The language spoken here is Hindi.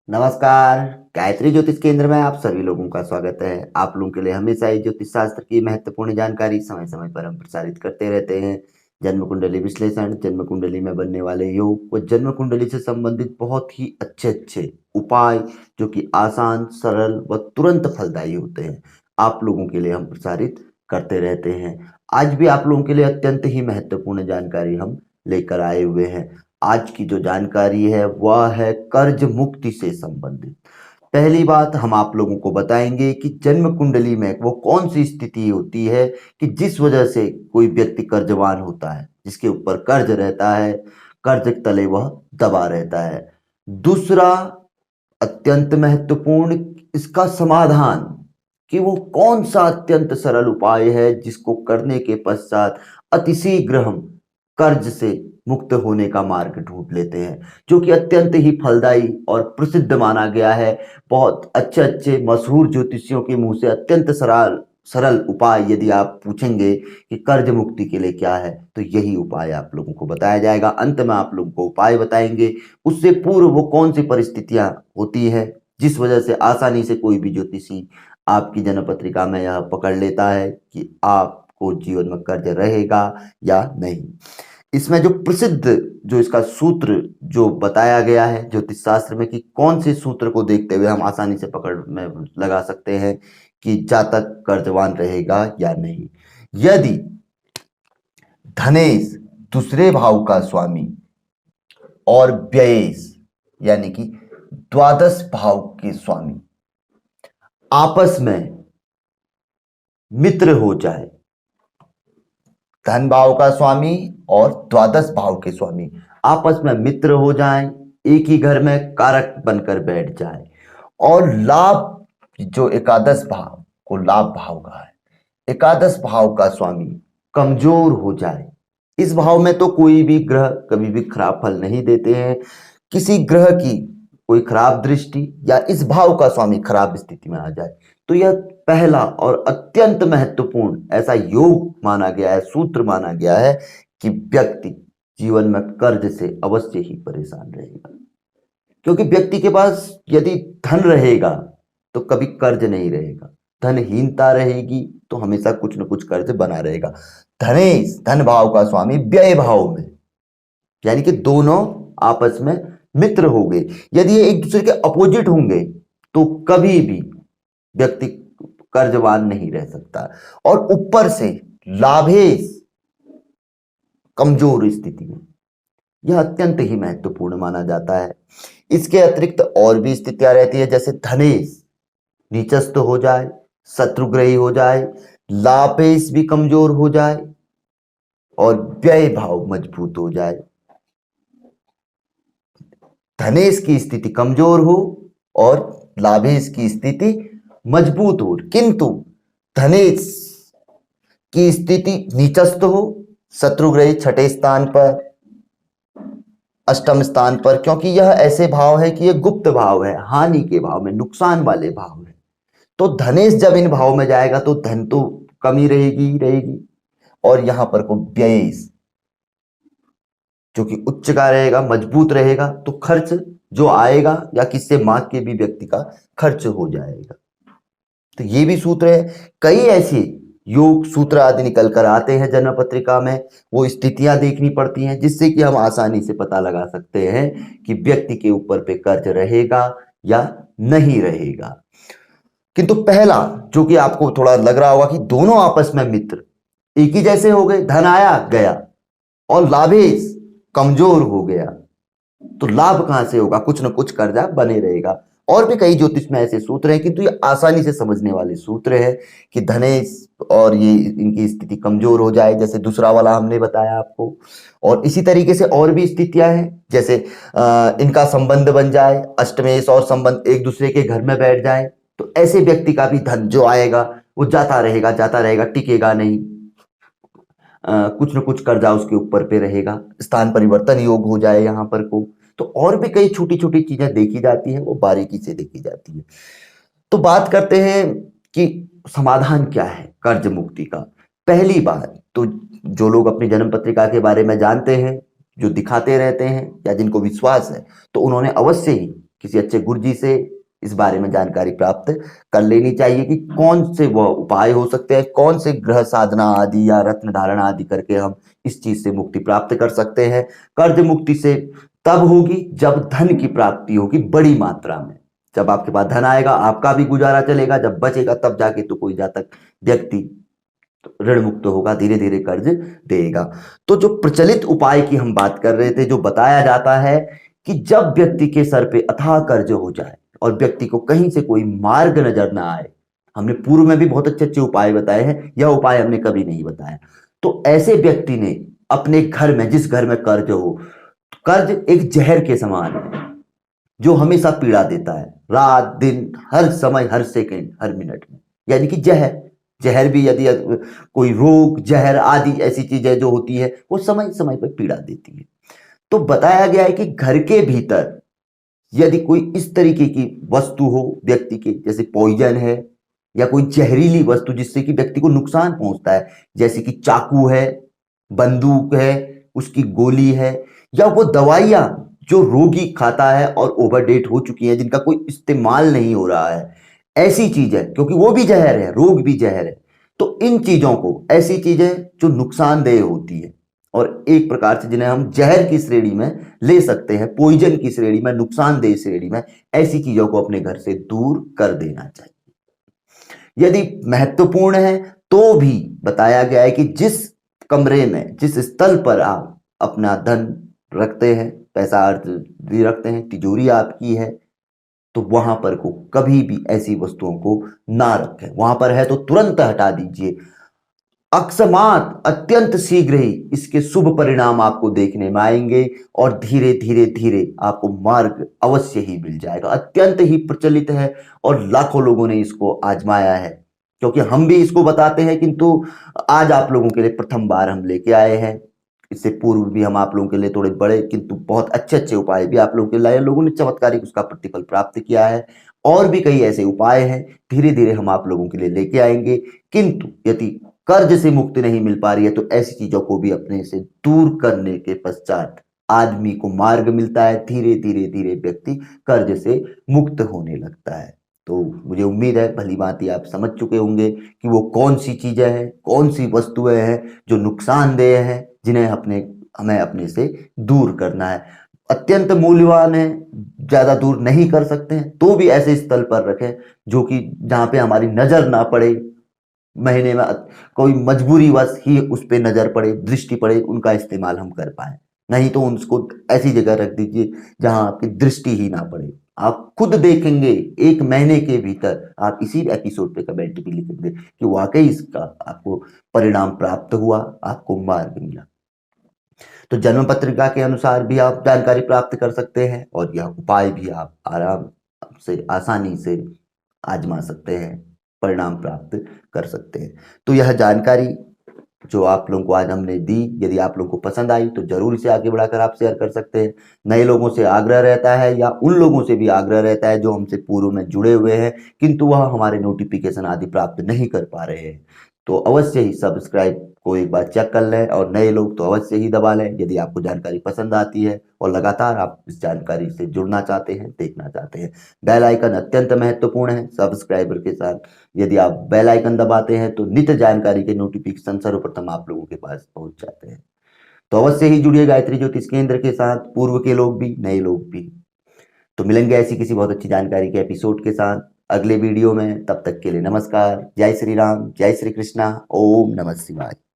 नमस्कार। गायत्री ज्योतिष केंद्र में आप सभी लोगों का स्वागत है। आप लोगों के लिए हमेशा ही ज्योतिष शास्त्र की महत्वपूर्ण जानकारी समय समय पर हम प्रसारित करते रहते हैं। जन्म कुंडली विश्लेषण, जन्म कुंडली में बनने वाले योग व जन्म कुंडली से संबंधित बहुत ही अच्छे अच्छे उपाय जो कि आसान, सरल व तुरंत फलदायी होते हैं, आप लोगों के लिए हम प्रसारित करते रहते हैं। आज भी आप लोगों के लिए अत्यंत ही महत्वपूर्ण जानकारी हम लेकर आए हुए हैं। आज की जो जानकारी है वह है कर्ज मुक्ति से संबंधित। पहली बात हम आप लोगों को बताएंगे कि जन्म कुंडली में वो कौन सी स्थिति होती है कि जिस वजह से कोई व्यक्ति कर्जवान होता है, जिसके ऊपर कर्ज रहता है, कर्ज तले वह दबा रहता है। दूसरा, अत्यंत महत्वपूर्ण, इसका समाधान कि वो कौन सा अत्यंत सरल उपाय है जिसको करने के पश्चात अतिशीघ्र हम कर्ज से मुक्त होने का मार्ग ढूंढ लेते हैं, जो कि अत्यंत ही फलदायी और प्रसिद्ध माना गया है। बहुत अच्छे अच्छे मशहूर ज्योतिषियों के मुंह से अत्यंत सरल सरल उपाय यदि आप पूछेंगे कि कर्ज मुक्ति के लिए क्या है, तो यही उपाय आप लोगों को बताया जाएगा। अंत में आप लोगों को उपाय बताएंगे। उससे पूर्व वो कौन सी परिस्थितियां होती है जिस वजह से आसानी से कोई भी ज्योतिषी आपकी जन्म पत्रिका में यह पकड़ लेता है कि आपको जीवन में कर्ज रहेगा या नहीं। इसमें जो प्रसिद्ध, जो इसका सूत्र जो बताया गया है ज्योतिष शास्त्र में कि कौन से सूत्र को देखते हुए हम आसानी से पकड़ में लगा सकते हैं कि जातक कर्जवान रहेगा या नहीं। यदि धनेश दूसरे भाव का स्वामी और व्ययेश यानी कि द्वादश भाव के स्वामी आपस में मित्र हो जाए, धन भाव का स्वामी और द्वादश भाव के स्वामी आपस में मित्र हो जाएं, एक ही घर में कारक बनकर बैठ जाए और लाभ, जो एकादश भाव को लाभ भाव का है, एकादश भाव का स्वामी कमजोर हो जाए। इस भाव में तो कोई भी ग्रह कभी भी खराब फल नहीं देते हैं। किसी ग्रह की कोई खराब दृष्टि या इस भाव का स्वामी खराब स्थिति में आ जाए तो यह पहला और अत्यंत महत्वपूर्ण ऐसा योग माना गया है, सूत्र माना गया है कि व्यक्ति जीवन में कर्ज से अवश्य ही परेशान रहेगा। क्योंकि व्यक्ति के पास यदि धन रहेगा तो कभी कर्ज नहीं रहेगा, धनहीनता रहेगी तो हमेशा कुछ न कुछ कर्ज बना रहेगा। धनेश धन भाव का स्वामी व्यय भाव में, यानी कि दोनों आपस में मित्र हो गए। यदि ये एक दूसरे के अपोजिट होंगे तो कभी भी व्यक्ति कर्जवान नहीं रह सकता। और ऊपर से लाभेश कमजोर स्थिति में, यह अत्यंत ही महत्वपूर्ण माना जाता है। इसके अतिरिक्त और भी स्थितियां रहती है, जैसे धनेश नीचस्थ हो जाए, शत्रुग्रही हो जाए, लाभेश भी कमजोर हो जाए और व्यय भाव मजबूत हो जाए। धनेश की स्थिति कमजोर हो और लाभेश की स्थिति मजबूत हो, किंतु धनेश की स्थिति नीचस्थ हो, शत्रुग्रही छठे स्थान पर, अष्टम स्थान पर, क्योंकि यह ऐसे भाव है कि यह गुप्त भाव है, हानि के भाव में, नुकसान वाले भाव है। तो धनेश जब इन भाव में जाएगा तो धन तो कमी रहेगी ही रहेगी। और यहां पर को व्ययेश जो कि उच्च का रहेगा, मजबूत रहेगा, तो खर्च जो आएगा या किससे मांग के भी व्यक्ति का खर्च हो जाएगा। तो ये भी सूत्र है। कई ऐसे योग सूत्र आदि निकल कर आते हैं जन्म पत्रिका में, वो स्थितियां देखनी पड़ती हैं जिससे कि हम आसानी से पता लगा सकते हैं कि व्यक्ति के ऊपर पे कर्ज रहेगा या नहीं रहेगा। किंतु पहला जो कि आपको थोड़ा लग रहा होगा कि दोनों आपस में मित्र एक ही जैसे हो गए, धन आया गया और लाभेश कमजोर हो गया, तो लाभ कहां से होगा, कुछ न कुछ कर्जा बने रहेगा। और भी कई ज्योतिष में ऐसे सूत्र हैं, किंतु ये आसानी से समझने वाले सूत्र है कि धनेश और ये इनकी स्थिति कमजोर हो जाए, जैसे दूसरा वाला हमने बताया आपको। और इसी तरीके से और भी स्थितियां हैं, जैसे इनका संबंध बन जाए, अष्टमेश और संबंध एक दूसरे के घर में बैठ जाए, तो ऐसे व्यक्ति का भी धन जो आएगा वो जाता रहेगा, टिकेगा नहीं। कुछ न कुछ कर्जा उसके ऊपर पे रहेगा, स्थान परिवर्तन योग हो जाए यहाँ पर को। तो और भी कई छोटी छोटी चीजें देखी जाती हैं, वो बारीकी से देखी जाती है। तो बात करते हैं कि समाधान क्या है कर्ज मुक्ति का। पहली बात तो, जो लोग अपनी जन्म पत्रिका के बारे में जानते हैं, जो दिखाते रहते हैं या जिनको विश्वास है, तो उन्होंने अवश्य ही किसी अच्छे गुरुजी से इस बारे में जानकारी प्राप्त कर लेनी चाहिए कि कौन से वह उपाय हो सकते हैं, कौन से ग्रह साधना आदि या रत्न धारणा आदि करके हम इस चीज से मुक्ति प्राप्त कर सकते हैं। कर्ज मुक्ति से तब होगी जब धन की प्राप्ति होगी बड़ी मात्रा में। जब आपके पास धन आएगा आपका भी गुजारा चलेगा, जब बचेगा तब जाके तो कोई जातक व्यक्ति ऋण मुक्त होगा, धीरे धीरे कर्ज देगा। तो जो प्रचलित उपाय की हम बात कर रहे थे, जो बताया जाता है कि जब व्यक्ति के सर पे अथाह कर्ज हो जाए और व्यक्ति को कहीं से कोई मार्ग नजर ना आए, हमने पूर्व में भी बहुत अच्छे अच्छे उपाय बताए हैं, यह उपाय हमने कभी नहीं बताया। तो ऐसे व्यक्ति ने अपने घर में, जिस घर में कर्ज हो, कर्ज एक जहर के समान है जो हमेशा पीड़ा देता है, रात दिन हर समय हर सेकंड हर मिनट में, यानी कि जहर। जहर भी यदि कोई रोग जहर आदि ऐसी चीजें जो होती है वो समय समय पर पीड़ा देती है। तो बताया गया है कि घर के भीतर यदि कोई इस तरीके की वस्तु हो व्यक्ति के, जैसे पॉइजन है या कोई जहरीली वस्तु जिससे कि व्यक्ति को नुकसान पहुंचता है, जैसे कि चाकू है, बंदूक है, उसकी गोली है, या वो दवाइयां जो रोगी खाता है और ओवरडेट हो चुकी है, जिनका कोई इस्तेमाल नहीं हो रहा है, ऐसी चीज है, क्योंकि वो भी जहर है, रोग भी जहर है। तो इन चीजों को, ऐसी चीजें जो नुकसानदेह होती है और एक प्रकार से जिन्हें हम जहर की श्रेणी में ले सकते हैं, पॉइजन की श्रेणी में, नुकसानदेह श्रेणी में, ऐसी चीजों को अपने घर से दूर कर देना चाहिए। यदि महत्वपूर्ण है तो भी बताया गया है कि जिस कमरे में, जिस स्थल पर आप अपना धन रखते हैं, पैसा अर्थ भी रखते हैं, तिजोरी आपकी है, तो वहां पर को कभी भी ऐसी वस्तुओं को ना रखें। वहां पर है तो तुरंत हटा दीजिए। अकस्मात अत्यंत शीघ्र ही इसके शुभ परिणाम आपको देखने में आएंगे और धीरे धीरे धीरे आपको मार्ग अवश्य ही मिल जाएगा। अत्यंत ही प्रचलित है और लाखों लोगों ने इसको आजमाया है, क्योंकि हम भी इसको बताते हैं, किंतु आज आप लोगों के लिए प्रथम बार हम लेके आए हैं। इससे पूर्व भी हम आप लोगों के लिए थोड़े बड़े किंतु बहुत अच्छे अच्छे उपाय भी आप लोगों के लिए, लोगों ने चमत्कारिक उसका प्रतिफल प्राप्त किया है। और भी कई ऐसे उपाय हैं, धीरे धीरे हम आप लोगों के लिए लेके आएंगे। किंतु यदि कर्ज से मुक्ति नहीं मिल पा रही है तो ऐसी चीजों को भी अपने से दूर करने के पश्चात आदमी को मार्ग मिलता है, धीरे धीरे धीरे व्यक्ति कर्ज से मुक्त होने लगता है। तो मुझे उम्मीद है भली भांति आप समझ चुके होंगे कि वो कौन सी चीजें हैं, कौन सी वस्तुएं हैं जो नुकसानदेह हैं, जिन्हें हमें अपने से दूर करना है। अत्यंत मूल्यवान है, ज्यादा दूर नहीं कर सकते हैं तो भी ऐसे स्थल पर रखें जो कि जहां पे हमारी नजर ना पड़े, महीने में कोई मजबूरीवश ही उस पे नजर पड़े, दृष्टि पड़े, उनका इस्तेमाल हम कर पाए। नहीं तो उसको ऐसी जगह रख दीजिए जहां आपकी दृष्टि ही ना पड़े। आप खुद देखेंगे 1 महीने के भीतर, आप इसी एपिसोड पे कमेंट भी लिखेंगे कि वाकई इसका आपको परिणाम प्राप्त हुआ, आपको मार्ग मिला। तो जन्म पत्रिका के अनुसार भी आप जानकारी प्राप्त कर सकते हैं और यह उपाय भी आप आराम से, आसानी से आजमा सकते हैं, परिणाम प्राप्त कर सकते हैं। तो यह जानकारी जो आप लोगों को आज हमने दी, यदि आप लोगों को पसंद आई तो जरूर इसे आगे बढ़ाकर आप शेयर कर सकते हैं। नए लोगों से आग्रह रहता है या उन लोगों से भी आग्रह रहता है जो हमसे पूर्व में जुड़े हुए हैं किंतु वह हमारे नोटिफिकेशन आदि प्राप्त नहीं कर पा रहे हैं, तो अवश्य ही सब्सक्राइब को एक बार चेक कर लें और नए लोग तो अवश्य ही दबा लें यदि आपको जानकारी पसंद आती है और लगातार आप इस जानकारी से जुड़ना चाहते हैं, देखना चाहते हैं। बेल आइकन अत्यंत महत्वपूर्ण है सब्सक्राइबर के साथ। यदि आप बेल आइकन दबाते हैं तो नित्य जानकारी के नोटिफिकेशन सर्वप्रथम आप लोगों के पास पहुंच जाते हैं। तो अवश्य ही जुड़िए गायत्री ज्योतिष केंद्र के साथ, पूर्व के लोग भी, नए लोग भी। तो मिलेंगे ऐसी किसी बहुत अच्छी जानकारी के एपिसोड के साथ अगले वीडियो में। तब तक के लिए नमस्कार, जय श्री राम, जय श्री कृष्णा, ओम नमः शिवाय।